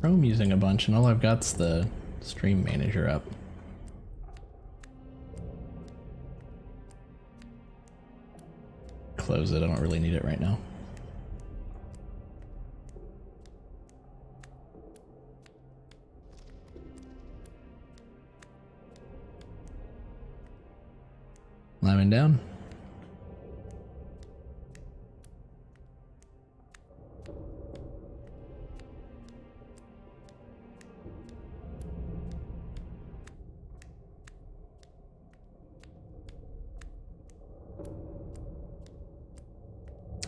Chrome using a bunch, and all I've got's the stream manager up. Close it, I don't really need it right now. Climbing down.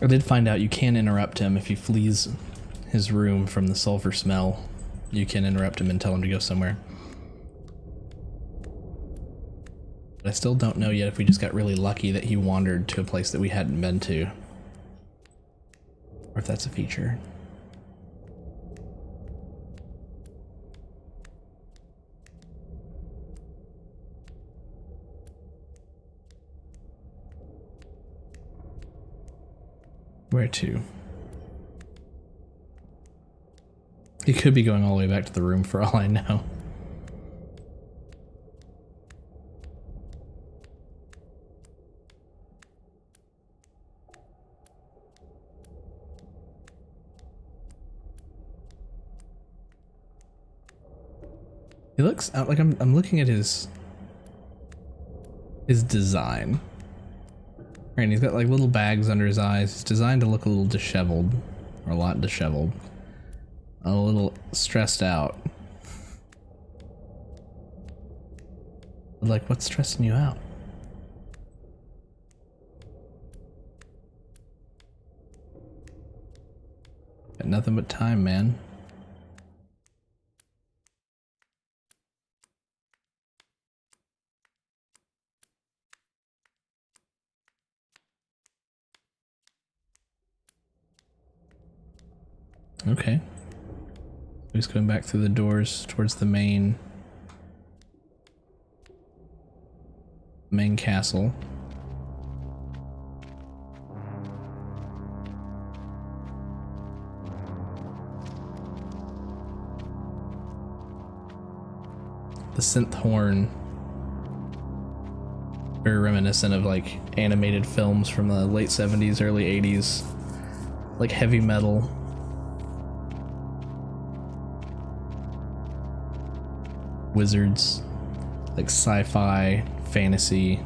I did find out you can interrupt him if he flees his room from the sulfur smell. You can interrupt him and tell him to go somewhere. But I still don't know yet if we just got really lucky that he wandered to a place that we hadn't been to. Or if that's a feature. Where to? He could be going all the way back to the room for all I know. He looks like I'm looking at his design. Right, and he's got like little bags under his eyes. He's designed to look a little disheveled, or a lot disheveled. A little stressed out. Like, what's stressing you out? Got nothing but time, man. Okay. He's going back through the doors towards the main castle. The synth horn, very reminiscent of like animated films from the late 70s, early 80s, like heavy metal. Wizards, like sci-fi, fantasy.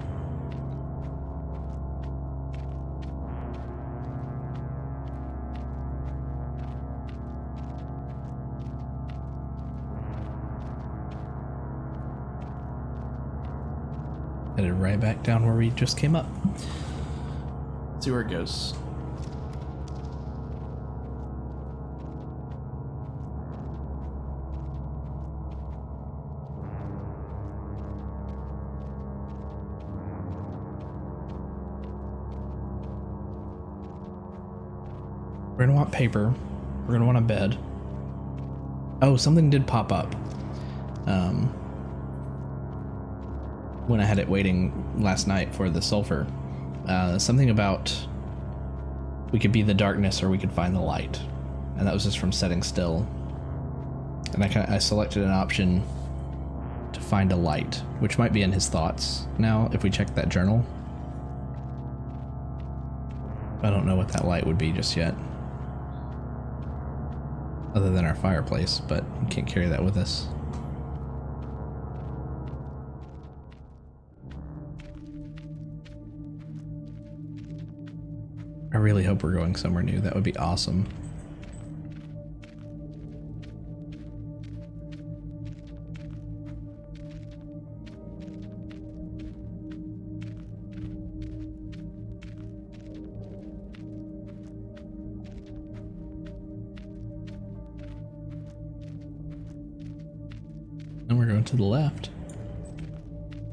Headed right back down where we just came up. Let's see where it goes. We're gonna want paper. We're gonna want a bed. Oh, something did pop up. When I had it waiting last night for the sulfur. Something about we could be the darkness or we could find the light. And that was just from setting still. And I selected an option to find a light, which might be in his thoughts now if we check that journal. I don't know what that light would be just yet. Other than our fireplace, but we can't carry that with us. I really hope we're going somewhere new. That would be awesome. And we're going to the left.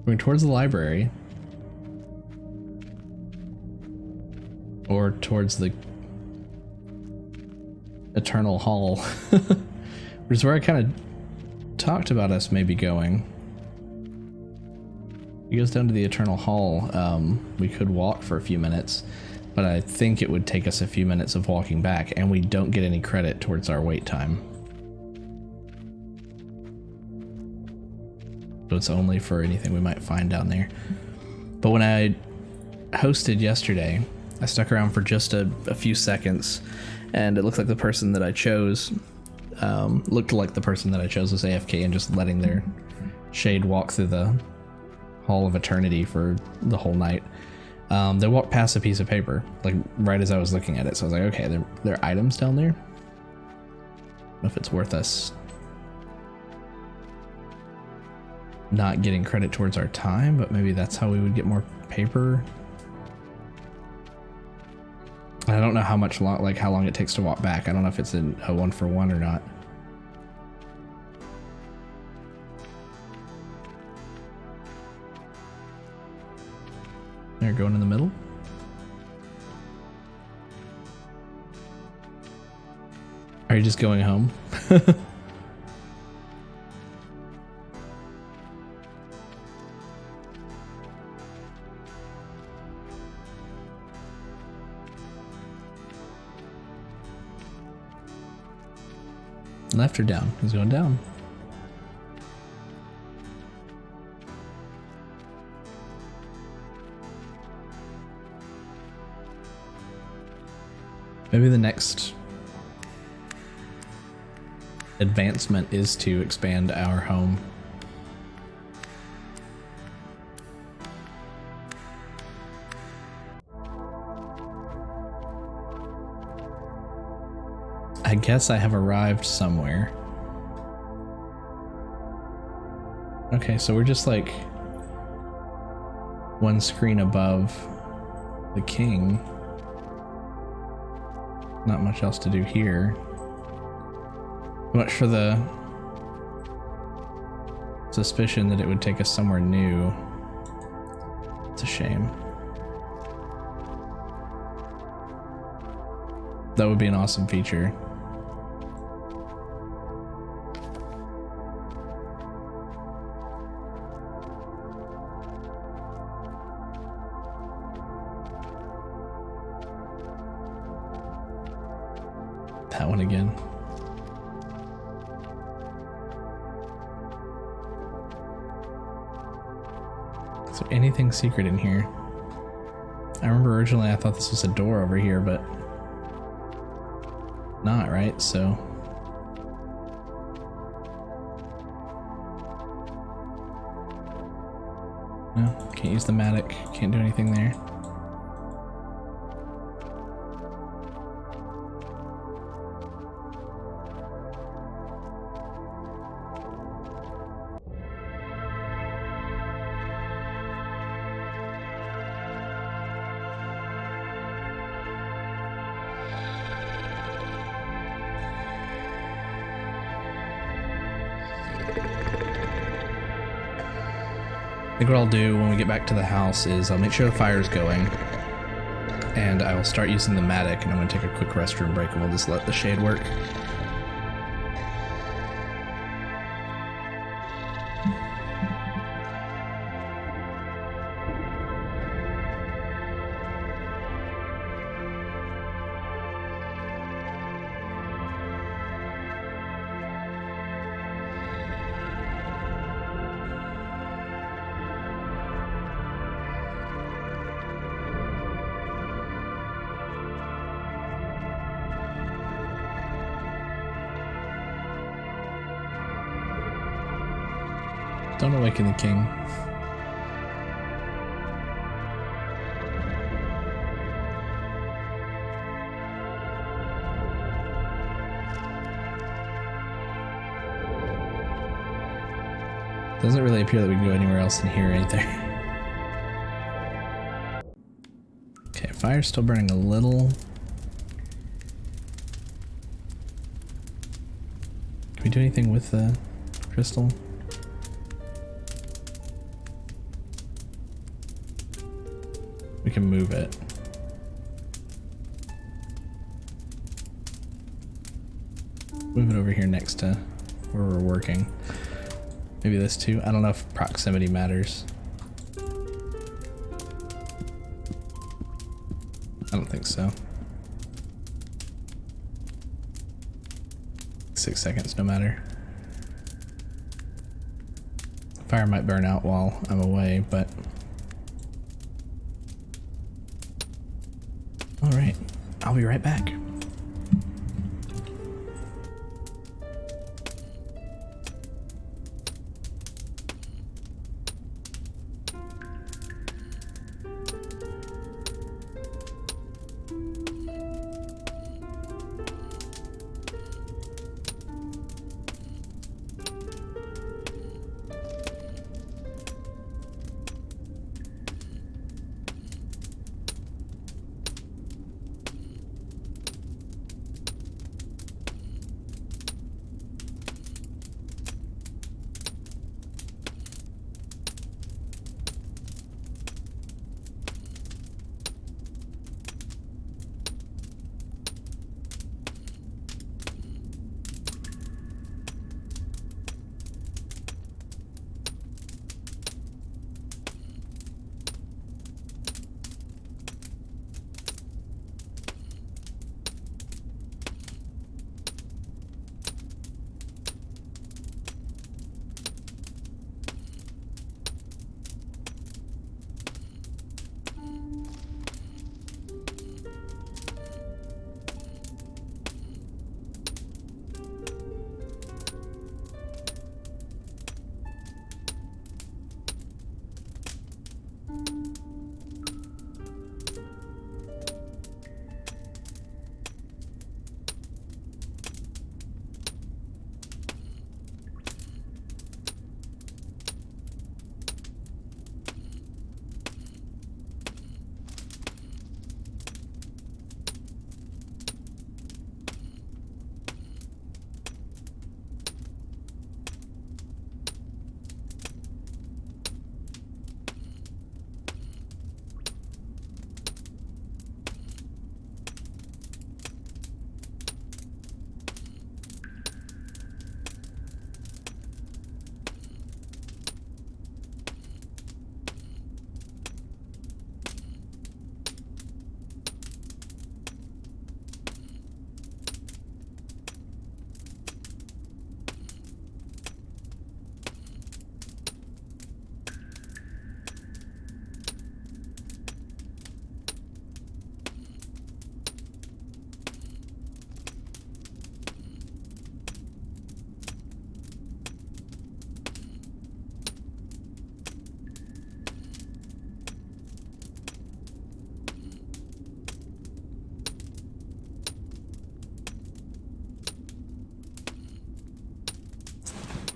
Going towards the library. Or towards the Eternal Hall. Which is where I kind of talked about us maybe going. He goes down to the Eternal Hall. We could walk for a few minutes, but I think it would take us a few minutes of walking back, and we don't get any credit towards our wait time. so it's only for anything we might find down there. But when I hosted yesterday, I stuck around for just a few seconds, and it looked like the person that I chose was AFK and just letting their shade walk through the Hall of Eternity for the whole night. They walked past a piece of paper, like right as I was looking at it. So I was like, okay, there are items down there. I don't know if it's worth us not getting credit towards our time, but maybe that's how we would get more paper. I don't know how long it takes to walk back. I don't know if it's a 1-for-1 or not. They're going in the middle. Are you just going home? Left or down? He's going down. Maybe the next advancement is to expand our home. I guess I have arrived somewhere. Okay, so we're just like one screen above the king. Not much else to do here. Much for the suspicion that it would take us somewhere new. It's a shame. That would be an awesome feature. That one again. Is there anything secret in here? I remember originally I thought this was a door over here, but not, right? So no, can't use the mattock, can't do anything there. I think what I'll do when we get back to the house is I'll make sure the fire's going, and I will start using the mattock, and I'm going to take a quick restroom break, and we'll just let the shade work. Don't awaken the king. Doesn't really appear that we can go anywhere else in here either. Okay, fire's still burning a little. Can we do anything with the crystal? We can move it. Move it over here next to where we're working. Maybe this too. I don't know if proximity matters. I don't think so. 6 seconds, no matter. Fire might burn out while I'm away, but... Alright, I'll be right back.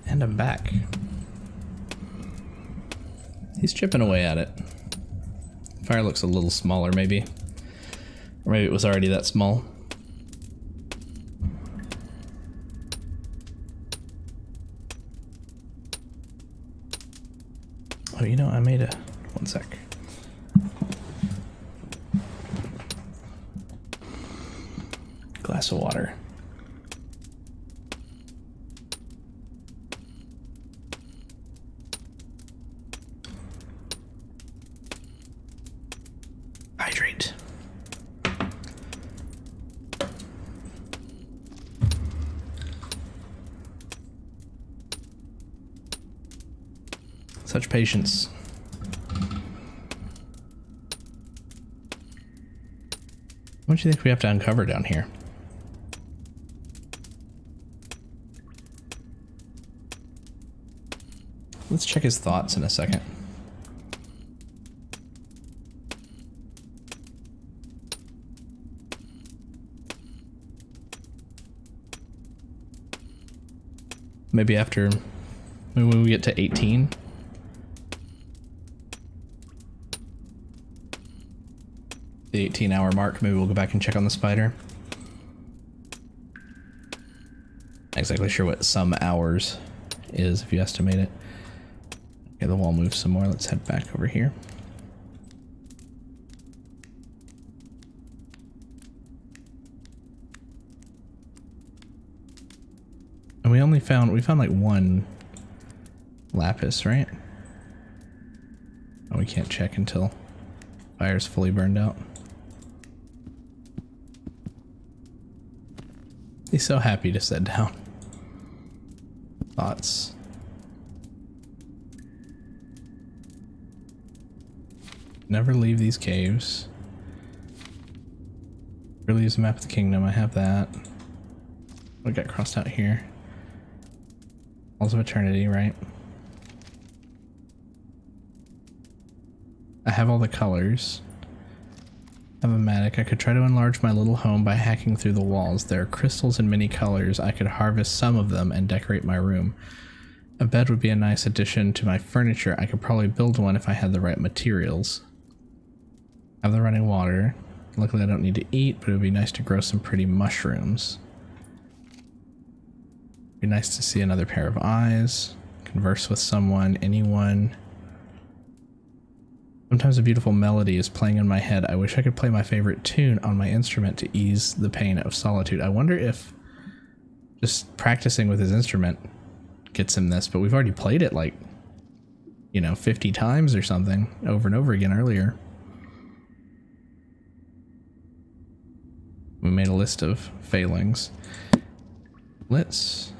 And I'm back. He's chipping away at it. Fire looks a little smaller, maybe. Or maybe it was already that small. Oh, you know, I made a... One sec. Glass of water. Hydrate. Such patience. What do you think we have to uncover down here? Let's check his thoughts in a second. Maybe after, maybe when we get to 18. The 18-hour mark, maybe we'll go back and check on the spider. Not exactly sure what some hours is if you estimate it. Okay, the wall moves some more. Let's head back over here. And we found like one lapis, right? Oh, we can't check until fire's fully burned out. He's so happy to sit down. Thoughts. Never leave these caves. Really use a map of the kingdom. I have that. What got crossed out here? Halls of Eternity, right? I have all the colors. I have a matic. I could try to enlarge my little home by hacking through the walls. There are crystals in many colors. I could harvest some of them and decorate my room. A bed would be a nice addition to my furniture. I could probably build one if I had the right materials. I have the running water. Luckily I don't need to eat, but it would be nice to grow some pretty mushrooms. Be nice to see another pair of eyes, converse with someone, anyone. Sometimes a beautiful melody is playing in my head. I wish I could play my favorite tune on my instrument to ease the pain of solitude. I wonder if just practicing with his instrument gets him this, but we've already played it like, you know, 50 times or something over and over again earlier. We made a list of failings. Let's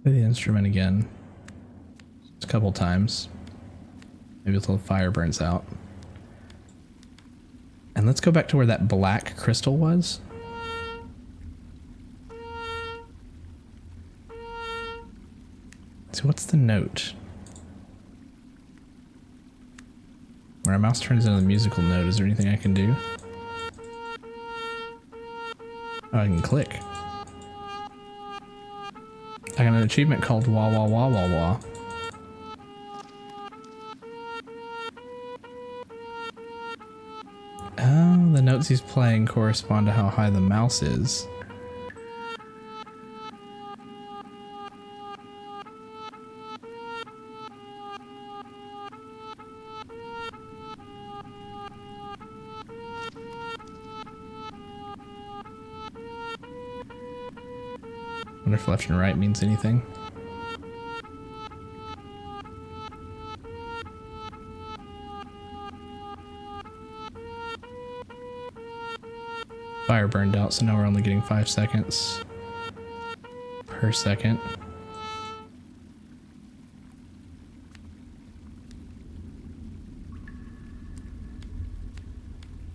play the instrument again. Just a couple times. Maybe until the fire burns out. And let's go back to where that black crystal was. So what's the note? When our mouse turns into the musical note, is there anything I can do? Oh, I can click. I got an achievement called Wah Wah Wah Wah Wah. Oh, the notes he's playing correspond to how high the mouse is. Wonder if left and right means anything. Fire burned out, so now we're only getting 5 seconds per second.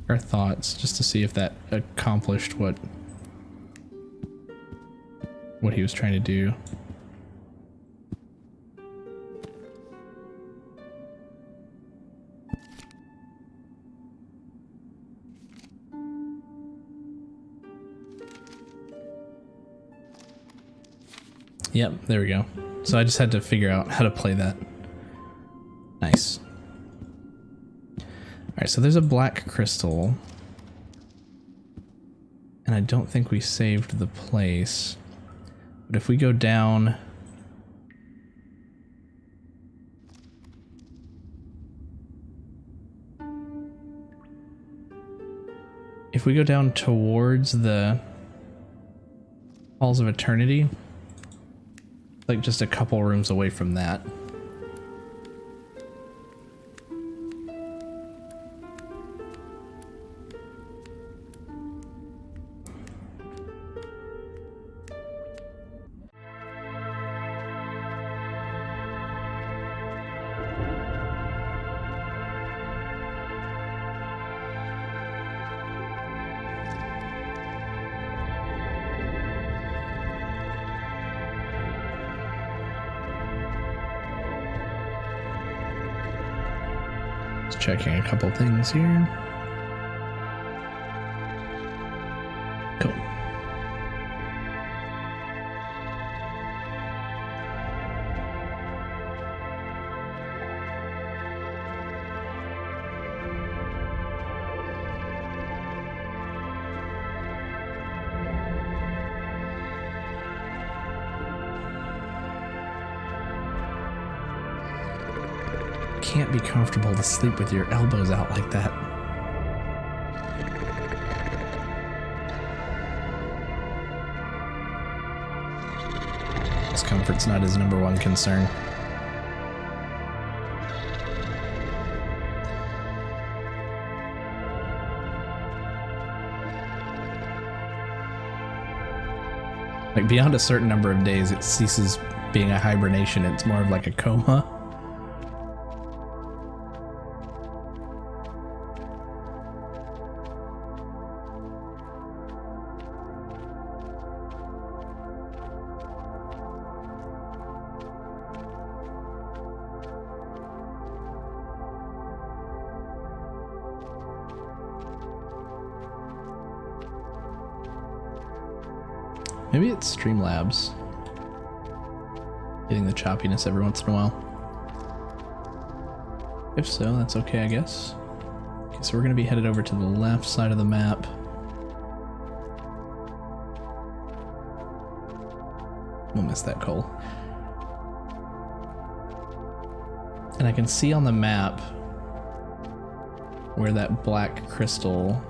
Our thoughts, just to see if that accomplished what he was trying to do. Yep, there we go. So I just had to figure out how to play that. Nice. Alright, so there's a black crystal. And I don't think we saved the place. But if we go down... If we go down towards the Halls of Eternity, like just a couple rooms away from that. Checking a couple things here. Cool. Can't be comfortable to sleep with your elbows out like that. Discomfort's not his #1 concern. Like beyond a certain number of days, it ceases being a hibernation. It's more of like a coma. Maybe it's Streamlabs getting the choppiness every once in a while. If so, that's okay, I guess. Okay, so we're going to be headed over to the left side of the map. We'll miss that coal. And I can see on the map where that black crystal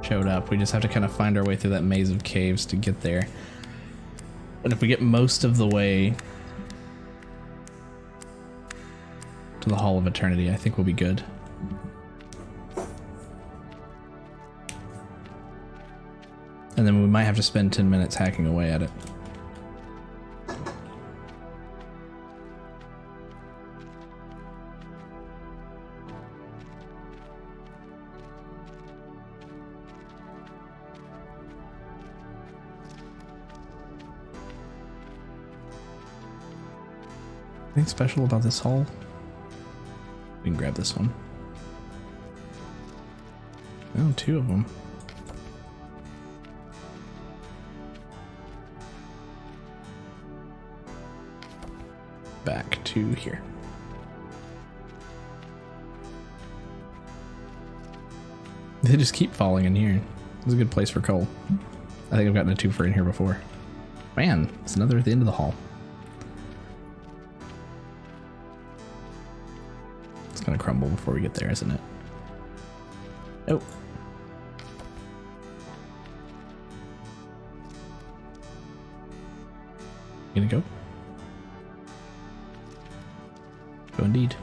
showed up. We just have to kind of find our way through that maze of caves to get there. And if we get most of the way to the Hall of Eternity, I think we'll be good. And then we might have to spend 10 minutes hacking away at it. Anything special about this hall? We can grab this one. Oh, 2 of them. Back to here. They just keep falling in here. This is a good place for coal. I think I've gotten a twofer in here before. Man, it's another at the end of the hall. It's gonna crumble before we get there, isn't it? Oh. Gonna go? Go indeed.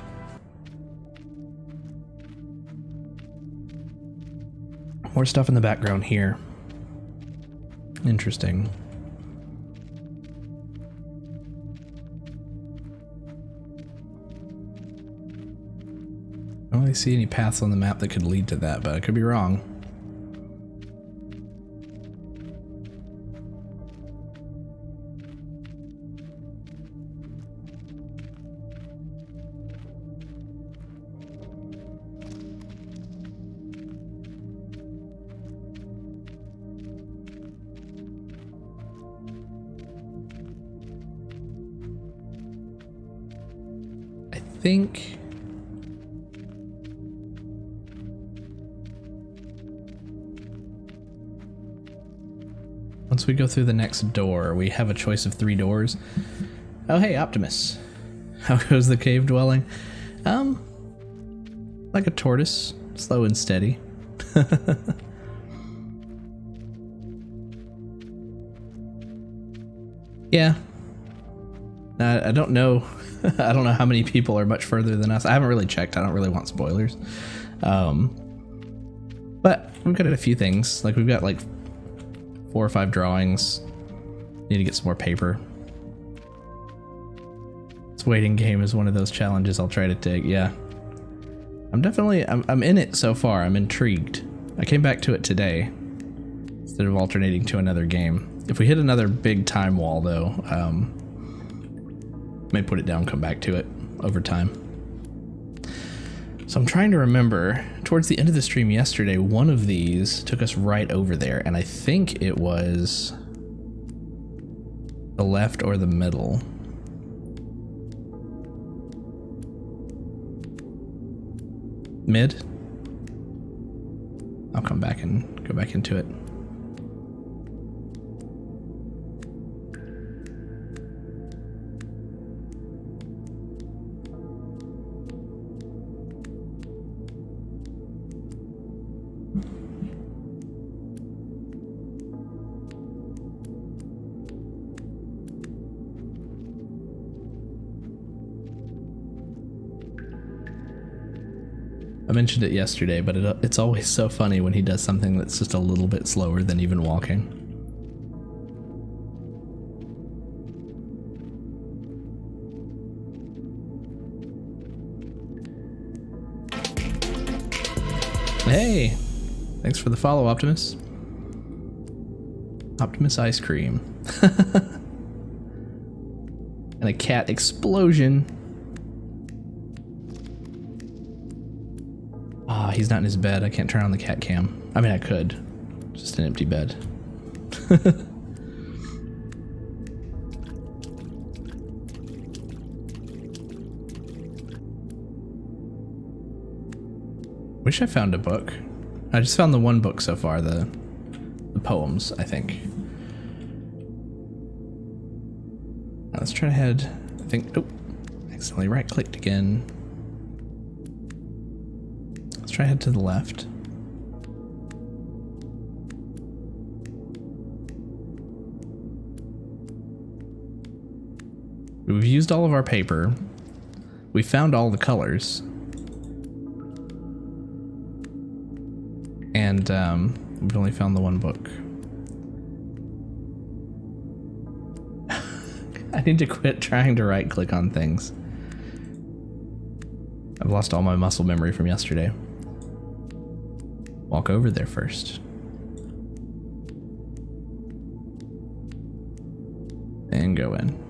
More stuff in the background here. Interesting. I don't really see any paths on the map that could lead to that, but I could be wrong. I think once we go through the next door, we have a choice of 3 doors. Oh, hey, Optimus. How goes the cave dwelling? Like a tortoise, slow and steady. Yeah. I don't know. I don't know how many people are much further than us. I haven't really checked. I don't really want spoilers. But we've got a few things. Like we've got like 4 or 5 drawings. Need to get some more paper. This waiting game is one of those challenges I'll try to take. Yeah. I'm in it so far. I'm intrigued. I came back to it today instead of alternating to another game. If we hit another big time wall though, may put it down, come back to it over time. So I'm trying to remember, towards the end of the stream yesterday, one of these took us right over there, and I think it was the left or the middle. Mid? I'll come back and go back into it. I mentioned it yesterday, but it's always so funny when he does something that's just a little bit slower than even walking. Hey! Thanks for the follow, Optimus. Optimus ice cream. And a cat explosion. Ah, he's not in his bed. I can't turn on the cat cam. I mean, I could. Just an empty bed. Wish I found a book. I just found the one book so far, the poems, I think. Now let's try to head, I think, oh, accidentally right-clicked again. Let's try to head to the left. We've used all of our paper. We found all the colors. And we've only found the one book. I need to quit trying to right click on things. I've lost all my muscle memory from yesterday. Walk over there first. And go in.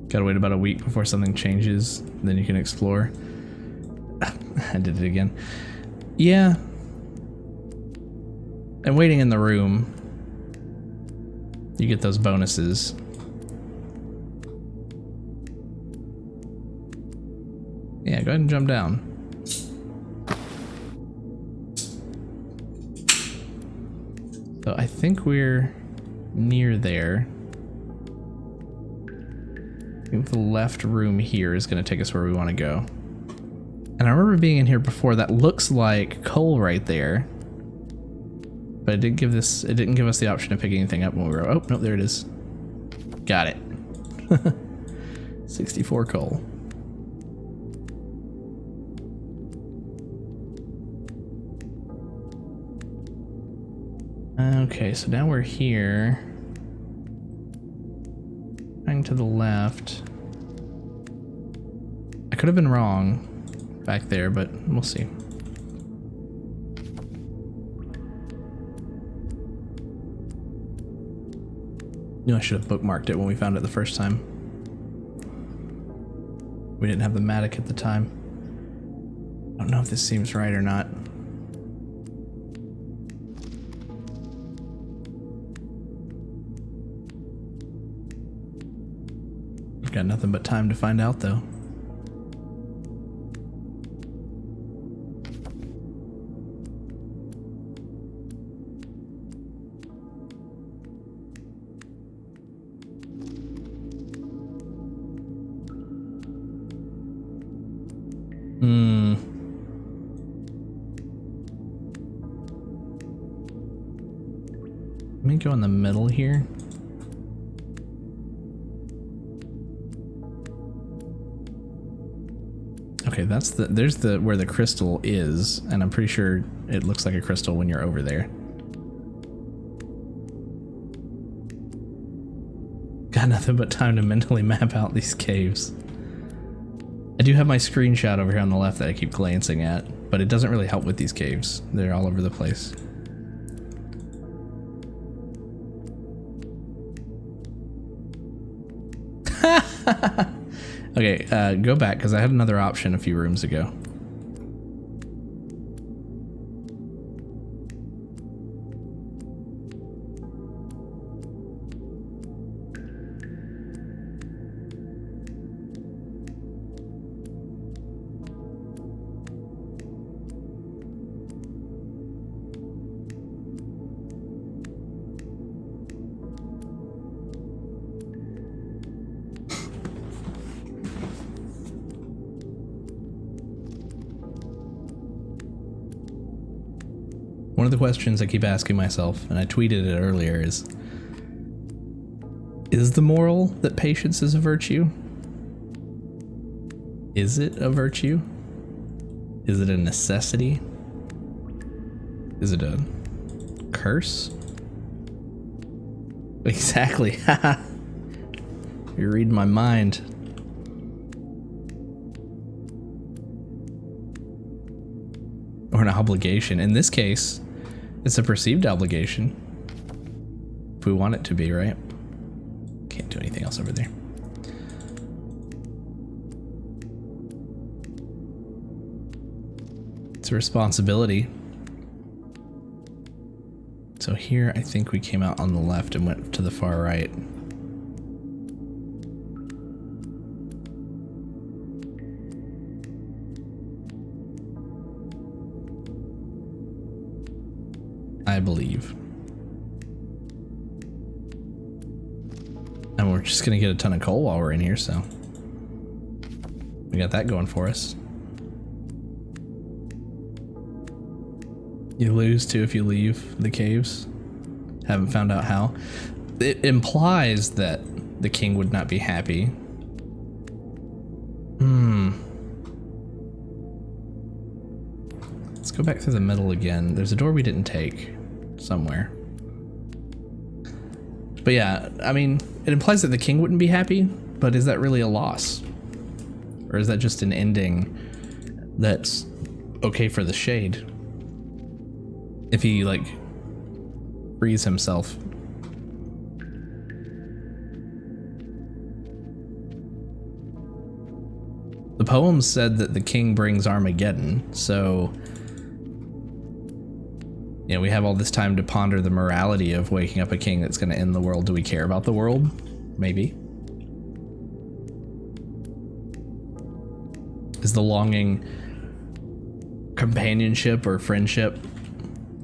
Gotta wait about a week before something changes, then you can explore. I did it again. Yeah. And waiting in the room, you get those bonuses. Yeah, go ahead and jump down. So I think we're near there. I think the left room here is going to take us where we want to go. And I remember being in here before. That looks like coal right there. But it didn't give us the option to pick anything up when we were, oh, no, there it is. Got it. 64 coal. Okay, so now we're here. Going to the left. I could have been wrong back there, but we'll see. Knew I should have bookmarked it when we found it the first time. We didn't have the Matic at the time. I don't know if this seems right or not. We've got nothing but time to find out, though. Let me go in the middle here. Okay, that's there's where the crystal is, and I'm pretty sure it looks like a crystal when you're over there. Got nothing but time to mentally map out these caves. I do have my screenshot over here on the left that I keep glancing at, but it doesn't really help with these caves. They're all over the place. Okay, go back, because I had another option a few rooms ago. One of the questions I keep asking myself, and I tweeted it earlier, is the moral that patience is a virtue? Is it a virtue? Is it a necessity? Is it a curse? Exactly. You're reading my mind. or an obligation. In this case, it's a perceived obligation. If we want it to be, right? Can't do anything else over there. It's a responsibility. So here, I think we came out on the left and went to the far right. I believe. And we're just gonna get a ton of coal while we're in here, so we got that going for us. You lose too if you leave the caves. Haven't found out how. It implies that the king would not be happy. Let's go back through the middle again. There's a door we didn't take somewhere. But yeah, I mean, it implies that the king wouldn't be happy, but is that really a loss? Or is that just an ending that's okay for the shade? If he, like, frees himself. The poem said that the king brings Armageddon, so you know, we have all this time to ponder the morality of waking up a king that's going to end the world. Do we care about the world? Maybe. Is the longing companionship or friendship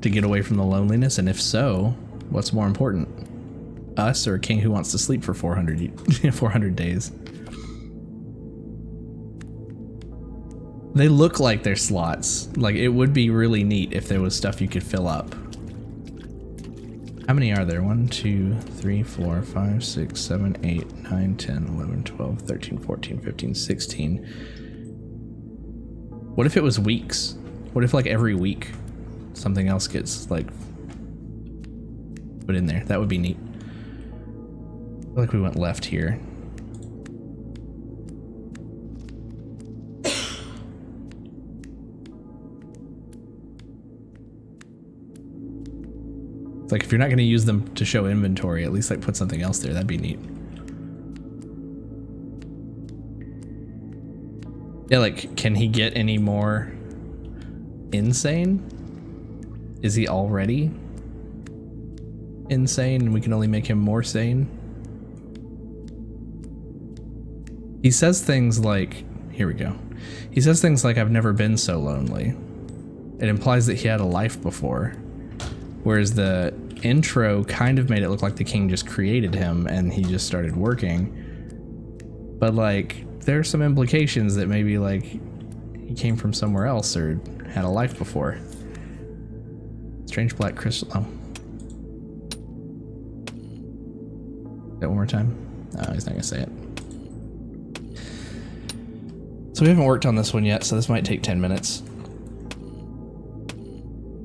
to get away from the loneliness? And if so, what's more important? Us or a king who wants to sleep for 400 days? They look like they're slots. Like, it would be really neat if there was stuff you could fill up. How many are there? 1, 2, 3, 4, 5, 6, 7, 8, 9, 10, 11, 12, 13, 14, 15, 16. What if it was weeks? What if, like, every week something else gets, like, put in there? That would be neat. I feel like we went left here. It's like, if you're not going to use them to show inventory, at least like put something else there. That'd be neat. Yeah, like, can he get any more insane? Is he already insane and we can only make him more sane? He says things like, here we go. He says things like, I've never been so lonely. It implies that he had a life before. Whereas the intro kind of made it look like the king just created him and he just started working. But like, there are some implications that maybe like he came from somewhere else or had a life before. Strange black crystal. Oh. That one more time? No, he's not gonna say it. So we haven't worked on this one yet, so this might take 10 minutes.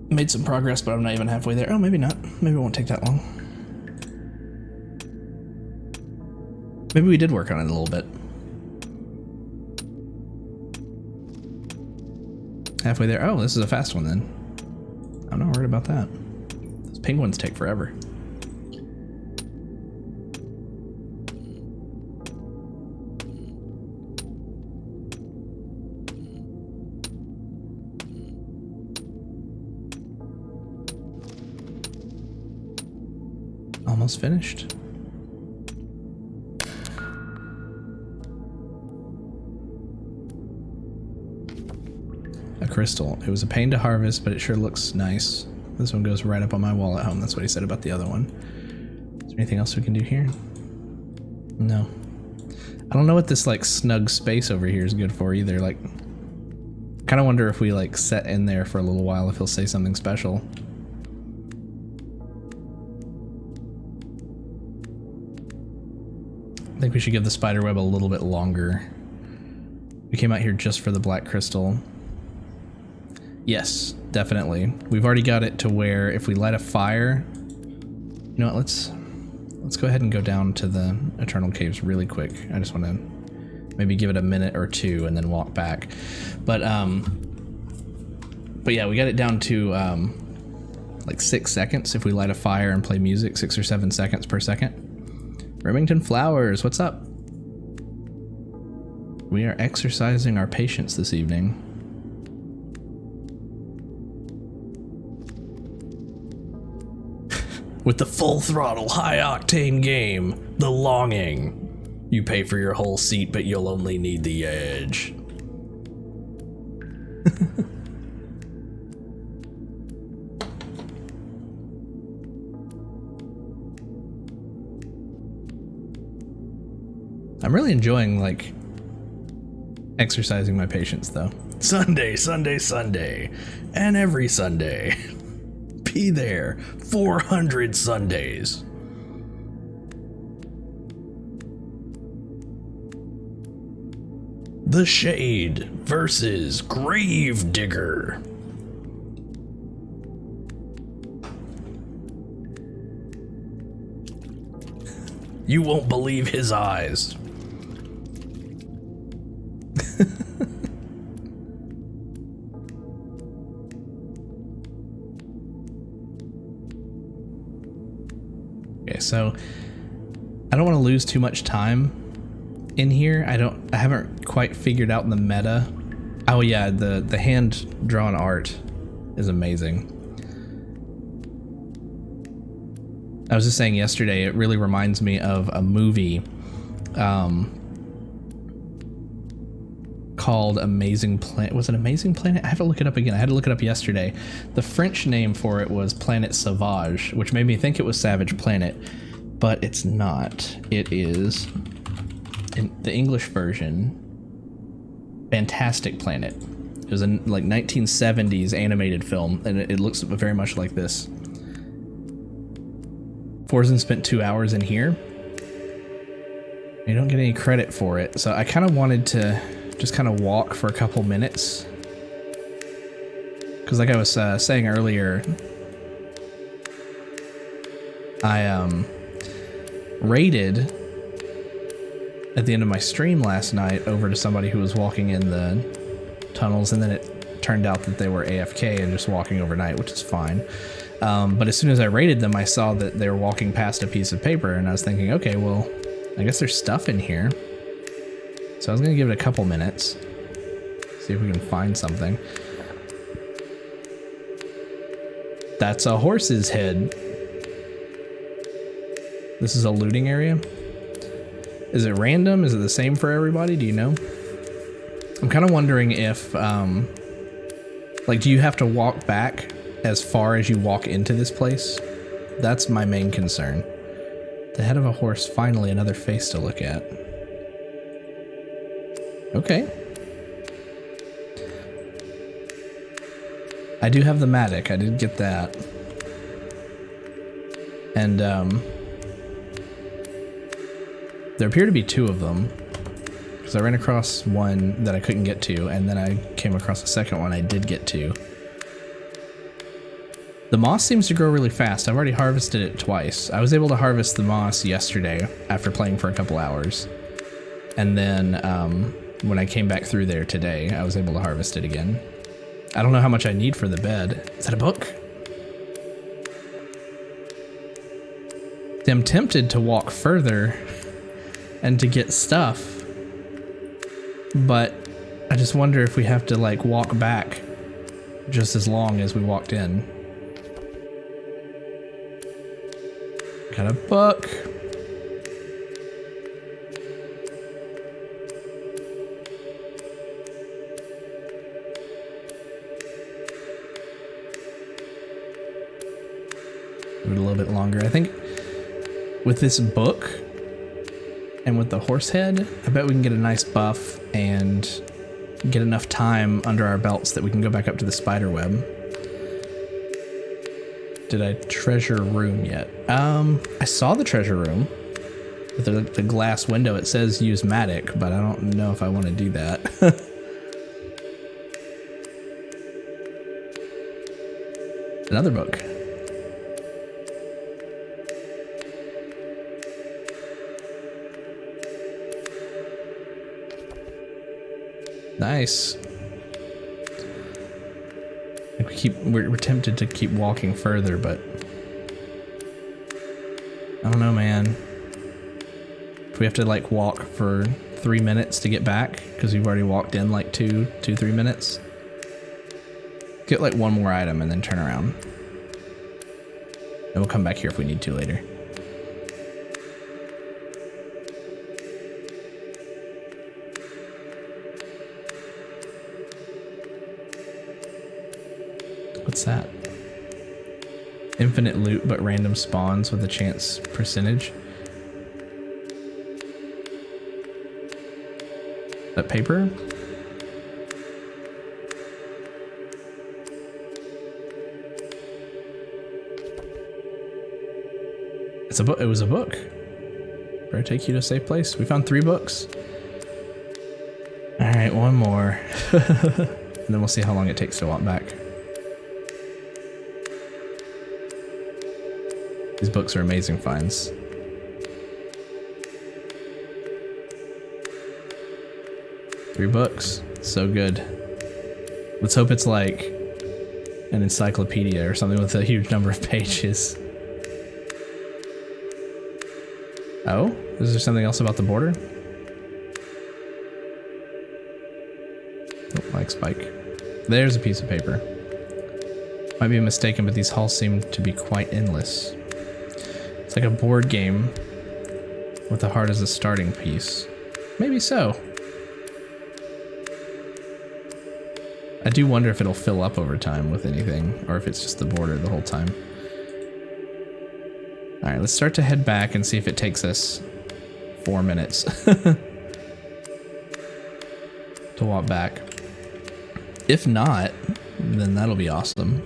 Made some progress, but I'm not even halfway there. Oh, maybe not. Maybe it won't take that long. Maybe we did work on it a little bit. Halfway there. Oh, this is a fast one then. I'm not worried about that. Those penguins take forever. Almost finished. A crystal. It was a pain to harvest, but it sure looks nice. This one goes right up on my wall at home. That's what he said about the other one. Is there anything else we can do here? No. I don't know what this like snug space over here is good for either. Like, kind of wonder if we like set in there for a little while if he'll say something special. I think we should give the spider web a little bit longer. We came out here just for the black crystal. Yes, definitely. We've already got it to where if we light a fire, you know what, let's go ahead and go down to the Eternal Caves really quick. I just want to maybe give it a minute or two and then walk back. But But yeah, we got it down to like 6 seconds if we light a fire and play music, 6 or 7 seconds per second. Remington Flowers, what's up? We are exercising our patience this evening. With the full throttle, high octane game, The Longing. You pay for your whole seat, but you'll only need the edge. I'm really enjoying, like, exercising my patience, though. Sunday, Sunday, Sunday, and every Sunday. Be there. 400 Sundays. The Shade versus Gravedigger. You won't believe his eyes. Okay, so I don't want to lose too much time in here. I haven't quite figured out the meta. Oh yeah, the hand drawn art is amazing. I was just saying yesterday, it really reminds me of a movie called Amazing Planet. Was it Amazing Planet? I have to look it up again. I had to look it up yesterday. The French name for it was Planet Sauvage, which made me think it was Savage Planet, but it's not. It is, in the English version, Fantastic Planet. It was a like 1970s animated film, and it looks very much like this. Forzen spent 2 hours in here. You don't get any credit for it, so I kind of wanted to just kind of walk for a couple minutes. Because like I was saying earlier, I raided at the end of my stream last night over to somebody who was walking in the tunnels, and then it turned out that they were AFK and just walking overnight, which is fine. But as soon as I raided them, I saw that they were walking past a piece of paper, and I was thinking, okay, well, I guess there's stuff in here. So I was gonna give it a couple minutes, see if we can find something. That's a horse's head. This is a looting area. Is it random? Is it the same for everybody? Do you know? I'm kind of wondering if, like, do you have to walk back as far as you walk into this place? That's my main concern. The head of a horse, finally another face to look at. Okay. I do have the Matic, I did get that. And there appear to be two of them, because I ran across one that I couldn't get to, and then I came across a second one I did get to. The moss seems to grow really fast. I've already harvested it twice. I was able to harvest the moss yesterday after playing for a couple hours. And then when I came back through there today, I was able to harvest it again. I don't know how much I need for the bed. Is that a book? I'm tempted to walk further and to get stuff, but I just wonder if we have to like walk back just as long as we walked in. Got a book. Give it a little bit longer. I think with this book and with the horse head, I bet we can get a nice buff and get enough time under our belts that we can go back up to the spider web. Did I treasure room yet? I saw the treasure room with the glass window. It says use Matic, but I don't know if I want to do that. Another book. Nice. We're tempted to keep walking further, but I don't know, man. If we have to like walk for 3 minutes to get back, because we've already walked in like 3 minutes. Get like one more item and then turn around. And we'll come back here if we need to later. What's that? Infinite loot but random spawns with a chance percentage. That paper? It's a book. It was a book. Better take you to a safe place. We found 3 books. All right, one more. And then we'll see how long it takes to walk back. These books are amazing finds. Three books. So good. Let's hope it's like an encyclopedia or something with a huge number of pages. Oh? Is there something else about the border? Oh, like spike. There's a piece of paper. Might be mistaken, but these halls seem to be quite endless. It's like a board game with the heart as a starting piece. Maybe so. I do wonder if it'll fill up over time with anything, or if it's just the border the whole time. Alright, let's start to head back and see if it takes us 4 minutes to walk back. If not, then that'll be awesome.